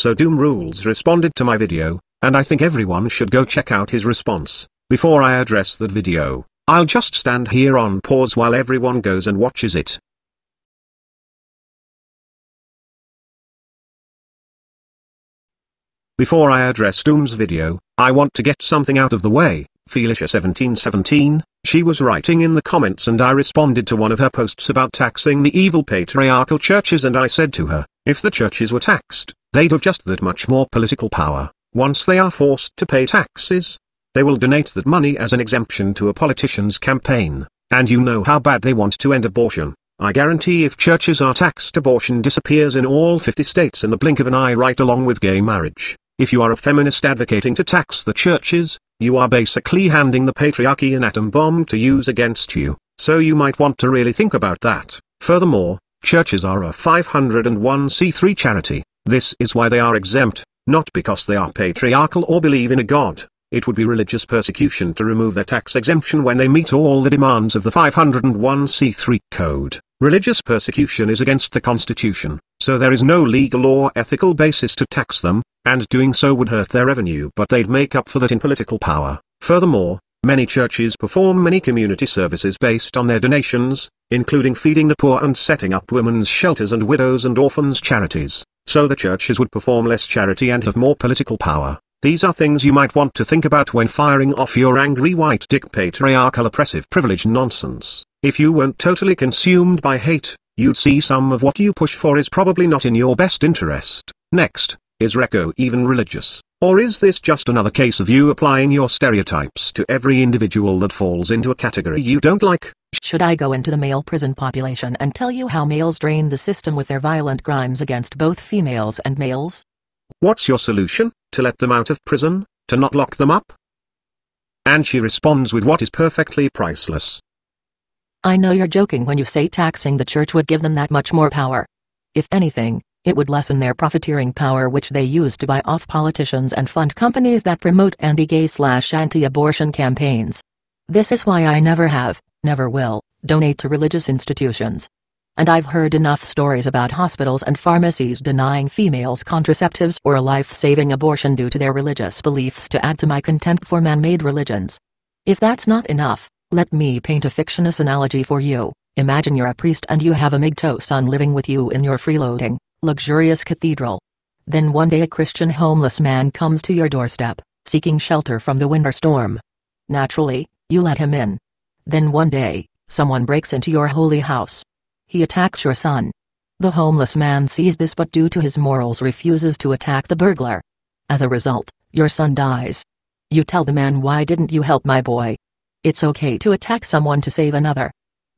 So Doom Rules responded to my video, and I think everyone should go check out his response. Before I address that video, I'll just stand here on pause while everyone goes and watches it. Before I address Doom's video, I want to get something out of the way. Felicia1717, she was writing in the comments and I responded to one of her posts about taxing the evil patriarchal churches, and I said to her, if the churches were taxed, they'd have just that much more political power. Once they are forced to pay taxes, they will donate that money as an exemption to a politician's campaign, and you know how bad they want to end abortion. I guarantee if churches are taxed, abortion disappears in all 50 states in the blink of an eye, right along with gay marriage. If you are a feminist advocating to tax the churches, you are basically handing the patriarchy an atom bomb to use against you, so you might want to really think about that. Furthermore, churches are a 501c3 charity. This is why they are exempt, not because they are patriarchal or believe in a god. It would be religious persecution to remove their tax exemption when they meet all the demands of the 501c3 code. Religious persecution is against the Constitution, so there is no legal or ethical basis to tax them, and doing so would hurt their revenue, but they'd make up for that in political power. Furthermore, many churches perform many community services based on their donations, including feeding the poor and setting up women's shelters and widows and orphans charities, so the churches would perform less charity and have more political power. These are things you might want to think about when firing off your angry white dick patriarchal oppressive privilege nonsense. If you weren't totally consumed by hate, you'd see some of what you push for is probably not in your best interest. Next, is Reco even religious? Or is this just another case of you applying your stereotypes to every individual that falls into a category you don't like? Should I go into the male prison population and tell you how males drain the system with their violent crimes against both females and males? What's your solution? To let them out of prison? To not lock them up? And she responds with what is perfectly priceless. I know you're joking when you say taxing the church would give them that much more power. If anything, it would lessen their profiteering power, which they use to buy off politicians and fund companies that promote anti-gay/anti-abortion campaigns. This is why I never have, never will, donate to religious institutions. And I've heard enough stories about hospitals and pharmacies denying females contraceptives or a life-saving abortion due to their religious beliefs to add to my contempt for man-made religions. If that's not enough, let me paint a fictitious analogy for you. Imagine you're a priest and you have a MGTOW son living with you in your freeloading, luxurious cathedral. Then one day a Christian homeless man comes to your doorstep, seeking shelter from the winter storm. Naturally, you let him in. Then one day, someone breaks into your holy house. He attacks your son. The homeless man sees this, but due to his morals refuses to attack the burglar. As a result, your son dies. You tell the man, why didn't you help my boy? It's okay to attack someone to save another.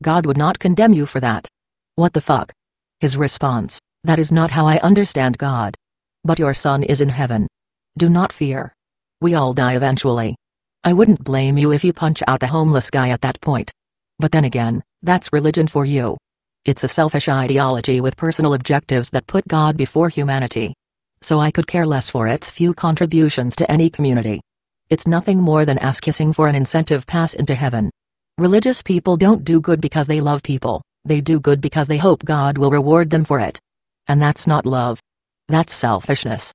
God would not condemn you for that. What the fuck? His response, that is not how I understand God. But your son is in heaven. Do not fear. We all die eventually. I wouldn't blame you if you punch out a homeless guy at that point. But then again, that's religion for you. It's a selfish ideology with personal objectives that put God before humanity. So I could care less for its few contributions to any community. It's nothing more than ass-kissing for an incentive pass into heaven. Religious people don't do good because they love people, they do good because they hope God will reward them for it. And that's not love. That's selfishness.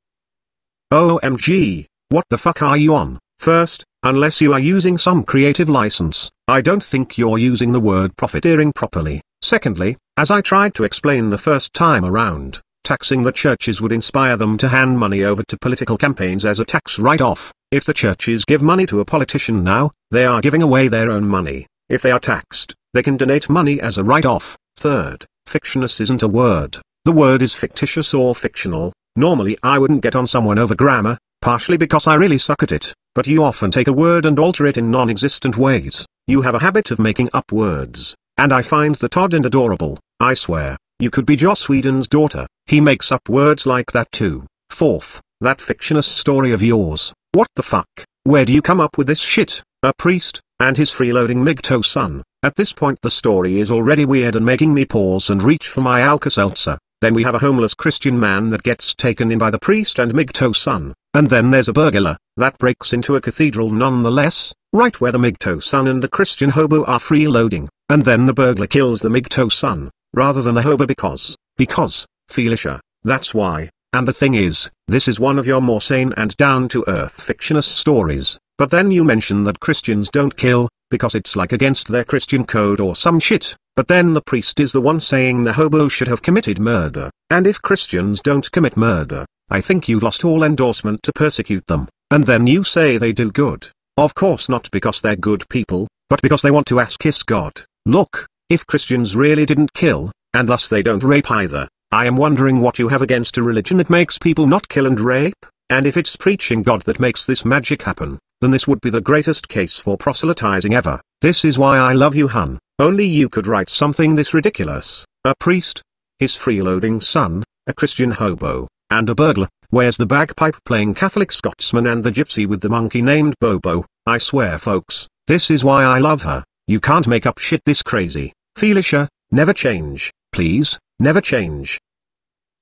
OMG, what the fuck are you on? First, unless you are using some creative license, I don't think you're using the word profiteering properly. Secondly, as I tried to explain the first time around, taxing the churches would inspire them to hand money over to political campaigns as a tax write-off. If the churches give money to a politician now, they are giving away their own money. If they are taxed, they can donate money as a write-off. Third, fictitious isn't a word. The word is fictitious or fictional. Normally I wouldn't get on someone over grammar, partially because I really suck at it, but you often take a word and alter it in non-existent ways. You have a habit of making up words, and I find that odd and adorable. I swear, you could be Joss Whedon's daughter. He makes up words like that too. Fourth, that fictitious story of yours. What the fuck? Where do you come up with this shit? A priest, and his freeloading MGTOW son. At this point the story is already weird and making me pause and reach for my Alka-Seltzer. Then we have a homeless Christian man that gets taken in by the priest and MGTOW son. And then there's a burglar that breaks into a cathedral nonetheless, right where the MGTOW son and the Christian hobo are freeloading. And then the burglar kills the MGTOW son, rather than the hobo because, Felicia, that's why. And the thing is, this is one of your more sane and down-to-earth fictionist stories, but then you mention that Christians don't kill, because it's like against their Christian code or some shit, but then the priest is the one saying the hobo should have committed murder, and if Christians don't commit murder, I think you've lost all endorsement to persecute them, and then you say they do good. Of course not because they're good people, but because they want to kiss God. Look, if Christians really didn't kill, and thus they don't rape either, I am wondering what you have against a religion that makes people not kill and rape, and if it's preaching God that makes this magic happen, then this would be the greatest case for proselytizing ever. This is why I love you, hun. Only you could write something this ridiculous. A priest, his freeloading son, a Christian hobo, and a burglar. Where's the bagpipe-playing Catholic Scotsman and the gypsy with the monkey named Bobo? I swear folks, this is why I love her. You can't make up shit this crazy. Felicia, never change, please, never change.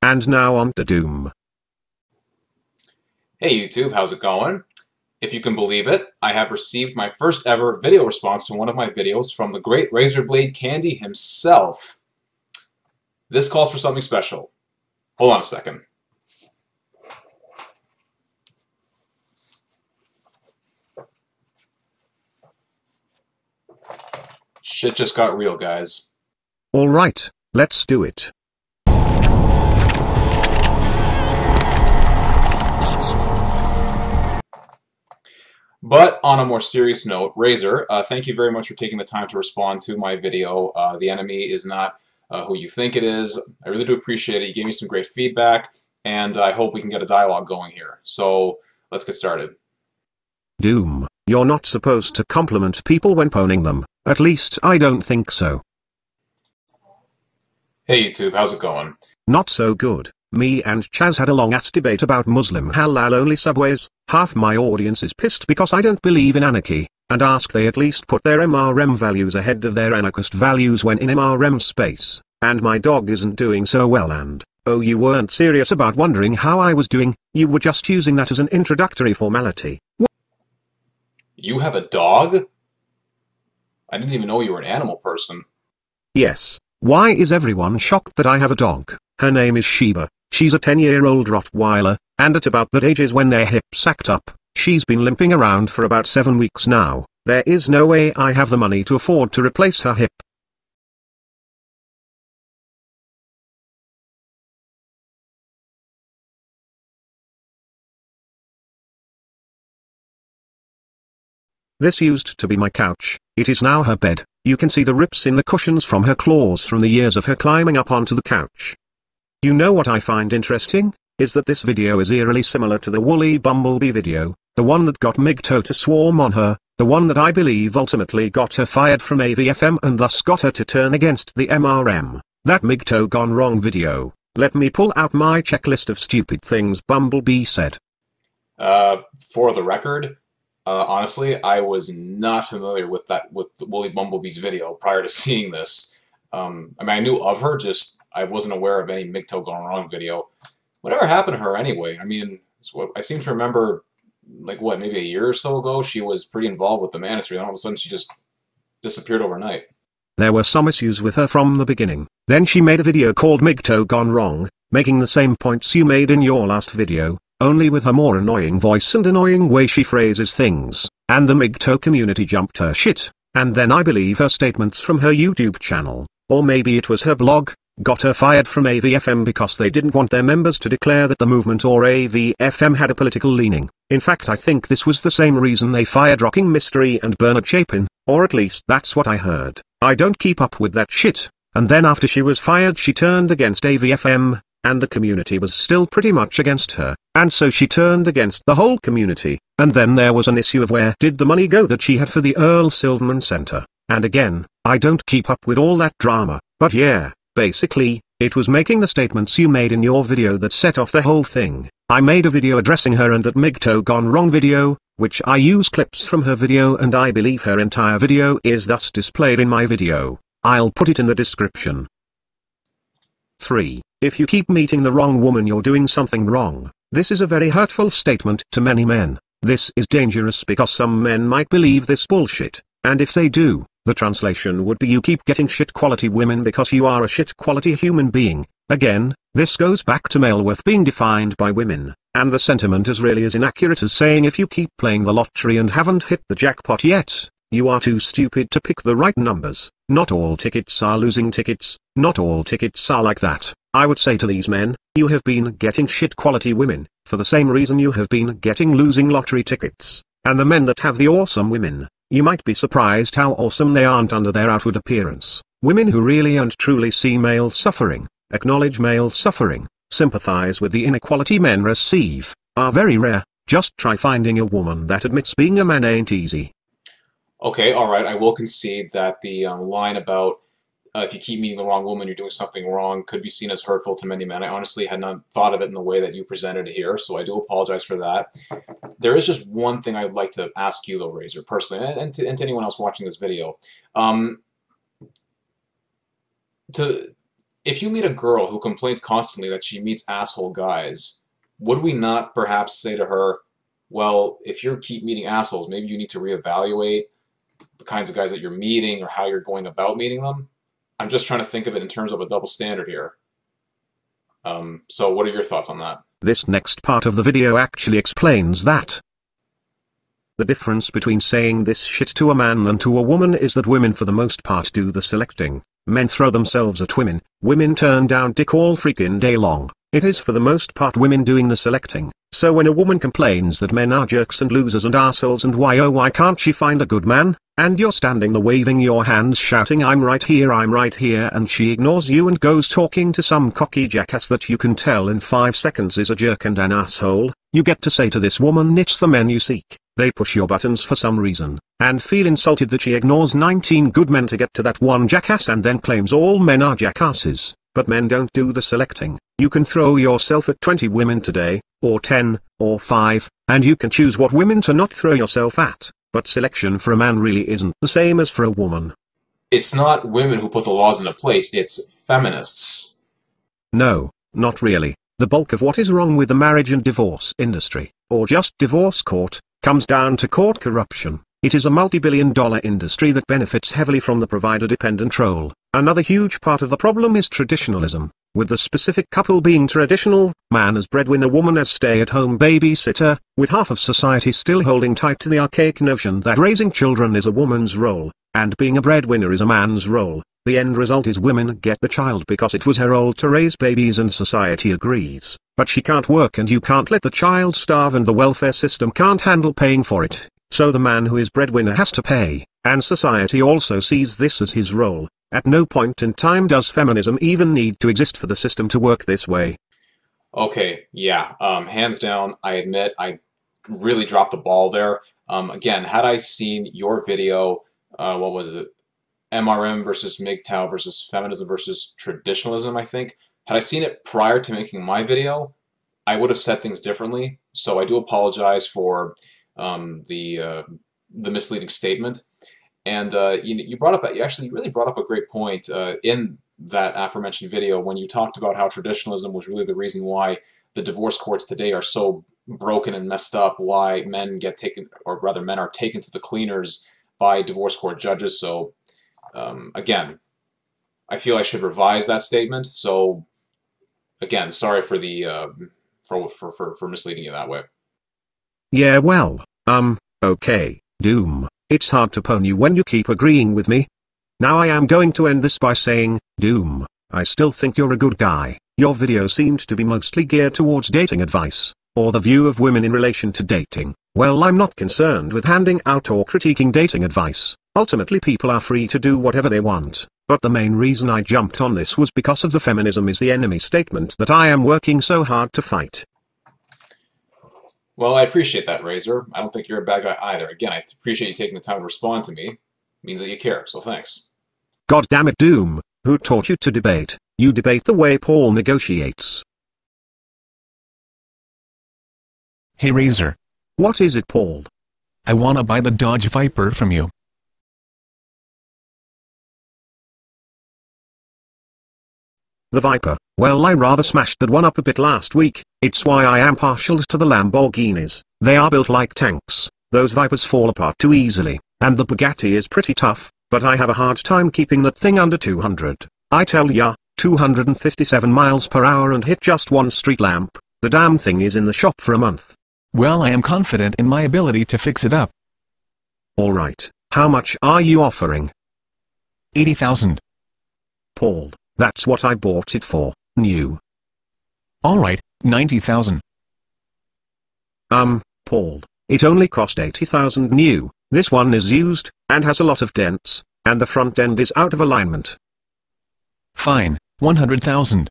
And now on to Doom. Hey YouTube, how's it going? If you can believe it, I have received my first ever video response to one of my videos from the great Razorblade Candy himself. This calls for something special. Hold on a second. Shit just got real, guys. Alright, let's do it. But on a more serious note, Razor, thank you very much for taking the time to respond to my video. The enemy is not who you think it is. I really do appreciate it. You gave me some great feedback, and I hope we can get a dialogue going here. So let's get started. Doom, you're not supposed to compliment people when pwning them. At least I don't think so. Hey YouTube, how's it going? Not so good. Me and Chaz had a long-ass debate about Muslim halal-only subways. Half my audience is pissed because I don't believe in anarchy, and ask they at least put their MRM values ahead of their anarchist values when in MRM space. And my dog isn't doing so well, and, oh, you weren't serious about wondering how I was doing, you were just using that as an introductory formality. You have a dog? I didn't even know you were an animal person. Yes. Why is everyone shocked that I have a dog? Her name is Sheba. She's a 10-year-old Rottweiler, and at about that age is when their hips act up. She's been limping around for about 7 weeks now. There is no way I have the money to afford to replace her hip. This used to be my couch. It is now her bed. You can see the rips in the cushions from her claws from the years of her climbing up onto the couch. You know what I find interesting? Is that this video is eerily similar to the woolly Bumblebee video, the one that got MGTOW to swarm on her, the one that I believe ultimately got her fired from AVFM and thus got her to turn against the MRM. That MGTOW gone wrong video. Let me pull out my checklist of stupid things Bumblebee said. For the record, honestly, I was not familiar with Woolly Bumblebee's video prior to seeing this. I mean, I knew of her, just I wasn't aware of any MGTOW gone wrong video. Whatever happened to her anyway? I mean, I seem to remember, like, what, maybe a year or so ago, she was pretty involved with the Manosphere, and all of a sudden she just disappeared overnight. There were some issues with her from the beginning. Then she made a video called MGTOW Gone Wrong, making the same points you made in your last video, only with her more annoying voice and annoying way she phrases things, and the MGTOW community jumped her shit, and then I believe her statements from her YouTube channel, or maybe it was her blog, got her fired from AVFM because they didn't want their members to declare that the movement or AVFM had a political leaning. In fact, I think this was the same reason they fired Rocking Mystery and Bernard Chapin, or at least that's what I heard. I don't keep up with that shit, and then after she was fired she turned against AVFM, and the community was still pretty much against her, and so she turned against the whole community, and then there was an issue of where did the money go that she had for the Earl Silverman Center, and again, I don't keep up with all that drama, but yeah. Basically, it was making the statements you made in your video that set off the whole thing. I made a video addressing her and that MGTOW Gone Wrong video, which I use clips from her video and I believe her entire video is thus displayed in my video. I'll put it in the description. 3. If you keep meeting the wrong woman you're doing something wrong. This is a very hurtful statement to many men. This is dangerous because some men might believe this bullshit, and if they do, the translation would be you keep getting shit quality women because you are a shit quality human being, Again, this goes back to male worth being defined by women, and the sentiment is really as inaccurate as saying if you keep playing the lottery and haven't hit the jackpot yet, you are too stupid to pick the right numbers. Not all tickets are losing tickets, not all tickets are like that. I would say to these men, you have been getting shit quality women, for the same reason you have been getting losing lottery tickets. And the men that have the awesome women, you might be surprised how awesome they aren't under their outward appearance. Women who really and truly see male suffering, acknowledge male suffering, sympathize with the inequality men receive, are very rare. Just try finding a woman that admits being a man ain't easy. Okay, alright, I will concede that the line about if you keep meeting the wrong woman, you're doing something wrong, could be seen as hurtful to many men. I honestly had not thought of it in the way that you presented it here, so I do apologize for that. There is just one thing I'd like to ask you, though, Razor, personally, and to anyone else watching this video. If you meet a girl who complains constantly that she meets asshole guys, would we not perhaps say to her, well, if you keep meeting assholes, maybe you need to reevaluate the kinds of guys that you're meeting or how you're going about meeting them? I'm just trying to think of it in terms of a double standard here. So what are your thoughts on that? This next part of the video actually explains that. The difference between saying this shit to a man and to a woman is that women for the most part do the selecting. Men throw themselves at women, women turn down dick all freaking day long. It is for the most part women doing the selecting. So when a woman complains that men are jerks and losers and assholes and why oh why can't she find a good man, and you're standing there waving your hands shouting I'm right here and she ignores you and goes talking to some cocky jackass that you can tell in 5 seconds is a jerk and an asshole, you get to say to this woman it's the men you seek. They push your buttons for some reason, and feel insulted that she ignores 19 good men to get to that one jackass and then claims all men are jackasses. But men don't do the selecting. You can throw yourself at 20 women today, or 10, or 5, and you can choose what women to not throw yourself at. But selection for a man really isn't the same as for a woman. It's not women who put the laws into place, it's feminists. No, not really. The bulk of what is wrong with the marriage and divorce industry, or just divorce court, comes down to court corruption. It is a multi-billion-dollar industry that benefits heavily from the provider-dependent role. Another huge part of the problem is traditionalism, with the specific couple being traditional, man as breadwinner, woman as stay-at-home babysitter, with half of society still holding tight to the archaic notion that raising children is a woman's role, and being a breadwinner is a man's role. The end result is women get the child because it was her role to raise babies and society agrees, but she can't work and you can't let the child starve and the welfare system can't handle paying for it. So the man who is breadwinner has to pay, and society also sees this as his role. At no point in time does feminism even need to exist for the system to work this way. Okay, yeah, hands down, I admit I really dropped the ball there. Again, had I seen your video, what was it? MRM versus MGTOW versus feminism versus traditionalism, I think. Had I seen it prior to making my video, I would have said things differently. So I do apologize for the misleading statement. And you actually really brought up a great point in that aforementioned video when you talked about how traditionalism was really the reason why the divorce courts today are so broken and messed up, why men get taken, or rather men are taken to the cleaners by divorce court judges. So again, I feel I should revise that statement. So again, sorry for the for misleading you that way. Yeah, well, okay, Doom. It's hard to pwn you when you keep agreeing with me. Now I am going to end this by saying, Doom, I still think you're a good guy. Your video seemed to be mostly geared towards dating advice, or the view of women in relation to dating. Well, I'm not concerned with handing out or critiquing dating advice. Ultimately people are free to do whatever they want, but the main reason I jumped on this was because of the feminism is the enemy statement that I am working so hard to fight. Well, I appreciate that, Razor. I don't think you're a bad guy either. Again, I appreciate you taking the time to respond to me. It means that you care, so thanks. God damn it, Doom, who taught you to debate? You debate the way Paul negotiates. Hey Razor. What is it, Paul? I wanna buy the Dodge Viper from you. The Viper, well, I rather smashed that one up a bit last week. It's why I am partial to the Lamborghinis. They are built like tanks. Those Vipers fall apart too easily, and the Bugatti is pretty tough, but I have a hard time keeping that thing under 200. I tell ya, 257 miles per hour and hit just one street lamp. The damn thing is in the shop for a month. Well, I am confident in my ability to fix it up. Alright, how much are you offering? 80,000. Paul, that's what I bought it for, new. Alright, 90,000. Paul, it only cost 80,000 new. This one is used, and has a lot of dents, and the front end is out of alignment. Fine, 100,000.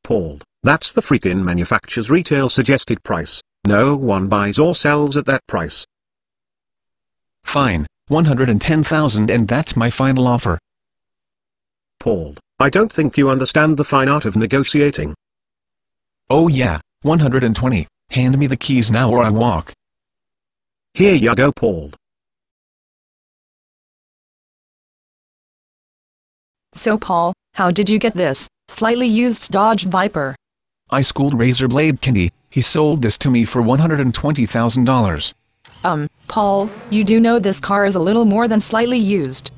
Paul, that's the freaking manufacturer's retail suggested price. No one buys or sells at that price. Fine, 110,000, and that's my final offer. Paul, I don't think you understand the fine art of negotiating. Oh yeah, 120. Hand me the keys now or I walk. Here you go, Paul. So Paul, how did you get this slightly used Dodge Viper? I schooled Razor Blade Candy. He sold this to me for $120,000. Paul, you do know this car is a little more than slightly used.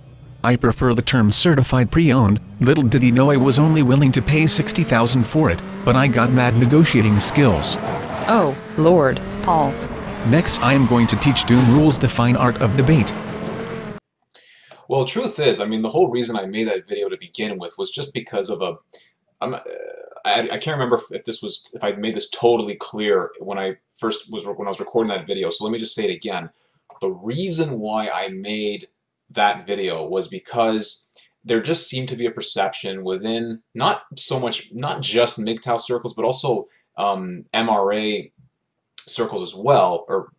I prefer the term certified pre-owned. Little did he know I was only willing to pay $60,000 for it, but I got mad negotiating skills. Oh, Lord, Paul. Next I am going to teach Doom Rules the fine art of debate. Well, truth is, I mean, the whole reason I made that video to begin with was just because of I can't remember if I made this totally clear when I was recording that video. So let me just say it again. The reason why I made that video was because there just seemed to be a perception within not just MGTOW circles, but also MRA circles as well, or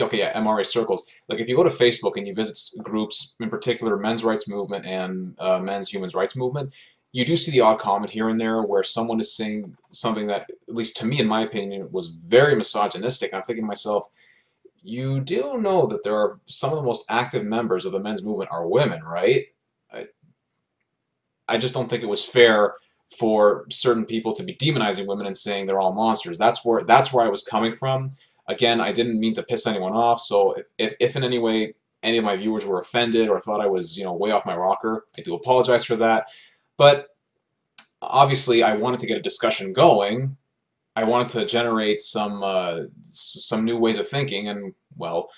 okay, yeah, MRA circles. Like if you go to Facebook and you visit groups, in particular men's rights movement and men's human rights movement, you do see the odd comment here and there where someone is saying something that, at least to me, in my opinion, was very misogynistic. And I'm thinking to myself, you do know that there are some of the most active members of the men's movement are women, right? I just don't think it was fair for certain people to be demonizing women and saying they're all monsters. That's where I was coming from. Again, I didn't mean to piss anyone off, so if in any way any of my viewers were offended or thought I was, way off my rocker, I do apologize for that. But obviously I wanted to get a discussion going. I wanted to generate some new ways of thinking, and well,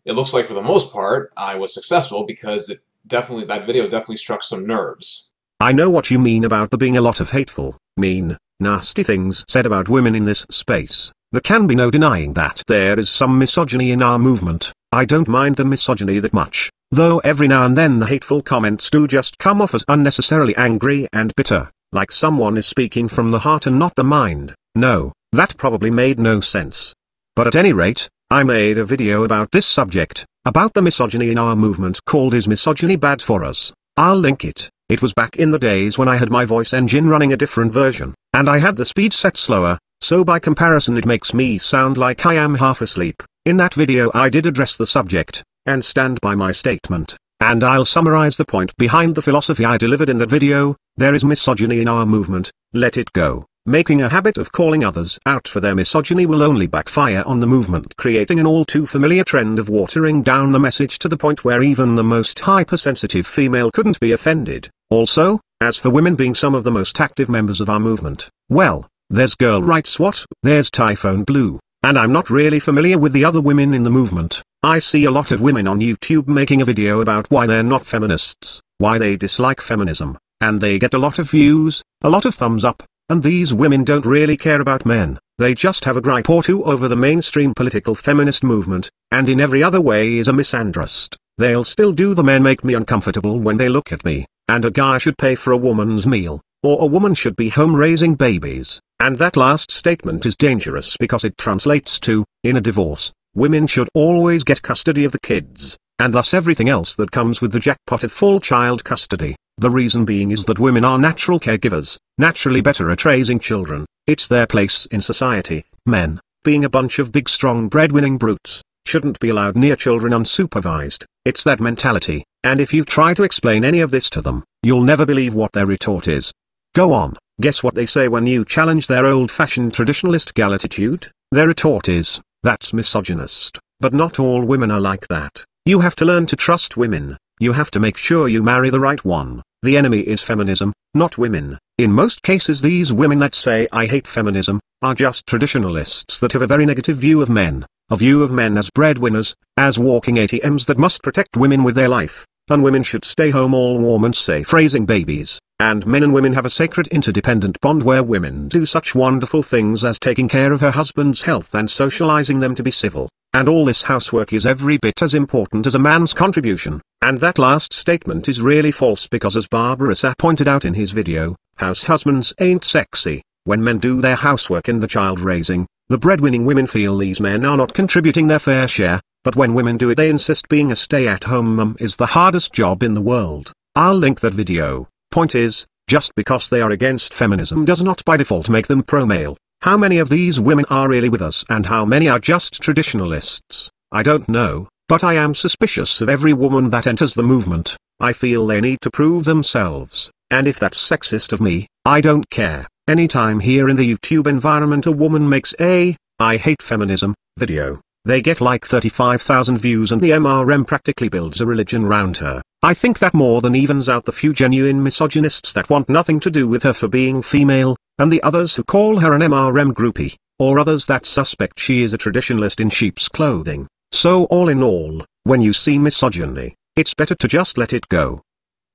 it looks like for the most part I was successful because that video definitely struck some nerves. I know what you mean about there being a lot of hateful, mean, nasty things said about women in this space. There can be no denying that there is some misogyny in our movement. I don't mind the misogyny that much, though every now and then the hateful comments do just come off as unnecessarily angry and bitter, like someone is speaking from the heart and not the mind. No, that probably made no sense. But at any rate, I made a video about this subject, about the misogyny in our movement called Is Misogyny Bad for Us? I'll link it. It was back in the days when I had my voice engine running a different version, and I had the speed set slower, so by comparison it makes me sound like I am half asleep. In that video I did address the subject, and stand by my statement, and I'll summarize the point behind the philosophy I delivered in that video. There is misogyny in our movement, let it go. Making a habit of calling others out for their misogyny will only backfire on the movement, creating an all too familiar trend of watering down the message to the point where even the most hypersensitive female couldn't be offended. Also, as for women being some of the most active members of our movement, well, there's Girl Rights What, there's Typhone Blue, and I'm not really familiar with the other women in the movement. I see a lot of women on YouTube making a video about why they're not feminists, why they dislike feminism, and they get a lot of views, a lot of thumbs up. And these women don't really care about men, they just have a gripe or two over the mainstream political feminist movement, and in every other way is a misandrist. They'll still do the men make me uncomfortable when they look at me, and a guy should pay for a woman's meal, or a woman should be home raising babies, and that last statement is dangerous because it translates to, in a divorce, women should always get custody of the kids, and thus everything else that comes with the jackpot of full child custody. The reason being is that women are natural caregivers, naturally better at raising children. It's their place in society. Men, being a bunch of big strong breadwinning brutes, shouldn't be allowed near children unsupervised. It's that mentality, and if you try to explain any of this to them, you'll never believe what their retort is. Go on, guess what they say when you challenge their old-fashioned traditionalist gal attitude? Their retort is, that's misogynist. But not all women are like that. You have to learn to trust women. You have to make sure you marry the right one. The enemy is feminism, not women. In most cases these women that say I hate feminism, are just traditionalists that have a very negative view of men, a view of men as breadwinners, as walking ATMs that must protect women with their life, and women should stay home all warm and safe raising babies, and men and women have a sacred interdependent bond where women do such wonderful things as taking care of her husband's health and socializing them to be civil, and all this housework is every bit as important as a man's contribution. And that last statement is really false because as Barbarissa pointed out in his video, house husbands ain't sexy. When men do their housework and the child raising, the breadwinning women feel these men are not contributing their fair share, but when women do it they insist being a stay-at-home mum is the hardest job in the world. I'll link that video. Point is, just because they are against feminism does not by default make them pro-male. How many of these women are really with us and how many are just traditionalists? I don't know. But I am suspicious of every woman that enters the movement. I feel they need to prove themselves, and if that's sexist of me, I don't care. Anytime here in the YouTube environment a woman makes a "I hate feminism" video, they get like 35,000 views and the MRM practically builds a religion round her. I think that more than evens out the few genuine misogynists that want nothing to do with her for being female, and the others who call her an MRM groupie, or others that suspect she is a traditionalist in sheep's clothing. So all in all, when you see misogyny, it's better to just let it go.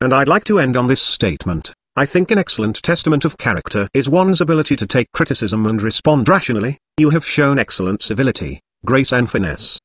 And I'd like to end on this statement. I think an excellent testament of character is one's ability to take criticism and respond rationally. You have shown excellent civility, grace and finesse.